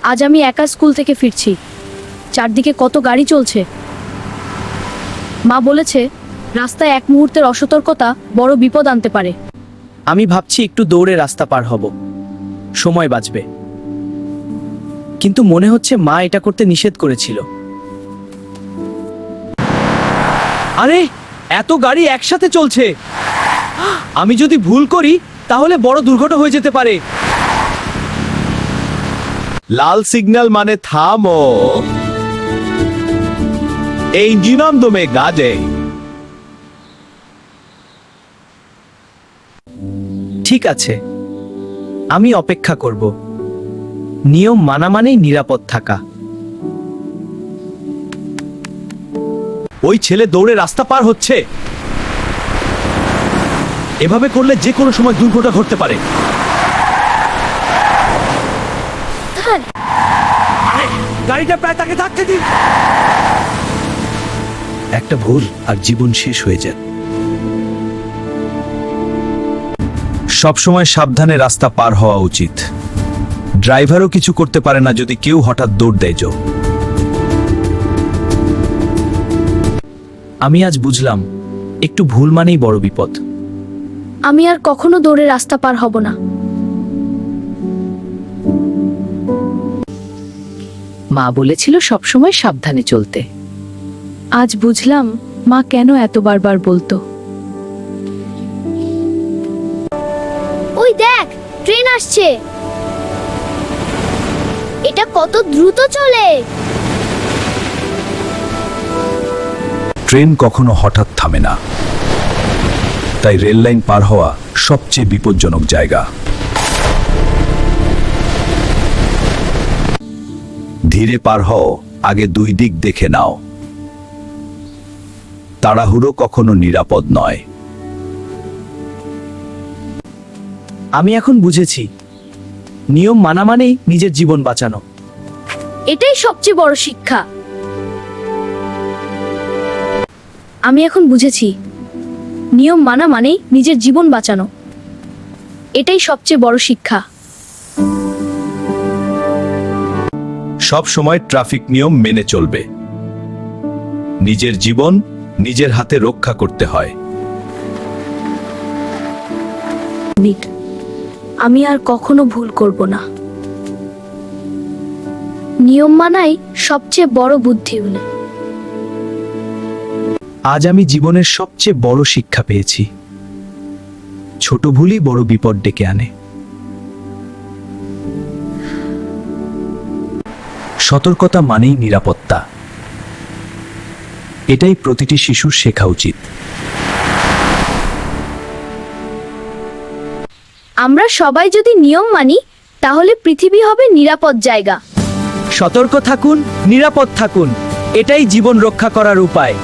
আজ আমি একা স্কুল থেকে ফিরছি, চারদিকে কত গাড়ি চলছে। মা বলেছে রাস্তায় এক মুহূর্তের অসতর্কতা বড় বিপদ আনতে পারে। আমি ভাবছি একটু দৌড়ে রাস্তা পার হব, সময় বাঁচবে। কিন্তু মনে হচ্ছে মা এটা করতে নিষেধ করেছিল। আরে এত গাড়ি একসাথে চলছে, আমি যদি ভুল করি তাহলে বড় দুর্ঘটনা হয়ে যেতে পারে। লাল সিগন্যাল মানে থামো। এই নিয়মে গাজে। ঠিক আছে, আমি অপেক্ষা করব। নিয়ম মানা মানেই নিরাপদ থাকা। ওই ছেলে দৌড়ে রাস্তা পার হচ্ছে। এভাবে করলে যে কোনো সময় দুর্ঘটনা ঘটতে পারে। গাড়িটা প্রায় তাকে ধাক্কা দিন। একটা ভুল আর জীবন শেষ হয়ে যায়। সবসময় সাবধানে রাস্তা পার হওয়া উচিত। ড্রাইভারও কিছু করতে পারে না যদি কেউ হঠাৎ দৌড় দেয়। আমি আজ বুঝলাম একটু ভুল মানেই বড় বিপদ। আমি আর কখনো দৌড়ে রাস্তা পার হব না। মা বলেছিল সবসময় সাবধানে চলতে। আজ বুঝলাম মা কেন এত বারবার বলতো। ওই দেখ, ট্রেন আসছে। এটা কত দ্রুত চলে। ট্রেন কখনো হঠাৎ থামে না, তাই রেল লাইন পার হওয়া সবচেয়ে বিপজ্জনক জায়গা। ধীরে পার হও, আগে দুই দিক দেখে নাও। তাড়াহুড়ো কখনো নিরাপদ নয়। আমি এখন বুঝেছি নিয়ম মানা মানেই নিজের জীবন বাঁচানো। এটাই সবচেয়ে বড় শিক্ষা। আমি এখন বুঝেছি নিয়ম মানা মানেই নিজের জীবন বাঁচানো। এটাই সবচেয়ে বড় শিক্ষা। সব সময় ট্রাফিক নিয়ম মেনে চলবে। নিজের জীবন নিজের হাতে রক্ষা করতে হয়। আমি আর কখনো ভুল করব না। নিয়ম মানাই সবচেয়ে বড় বুদ্ধি। আজ আমি জীবনের সবচেয়ে বড় শিক্ষা পেয়েছি। ছোট ভুলই বড় বিপদ ডেকে আনে। সতর্কতা মানেই নিরাপত্তা। এটাই প্রতিটি শিশুর শেখা উচিত। আমরা সবাই যদি নিয়ম মানি তাহলে পৃথিবী হবে নিরাপদ জায়গা। সতর্ক থাকুন, নিরাপদ থাকুন। এটাই জীবন রক্ষা করার উপায়।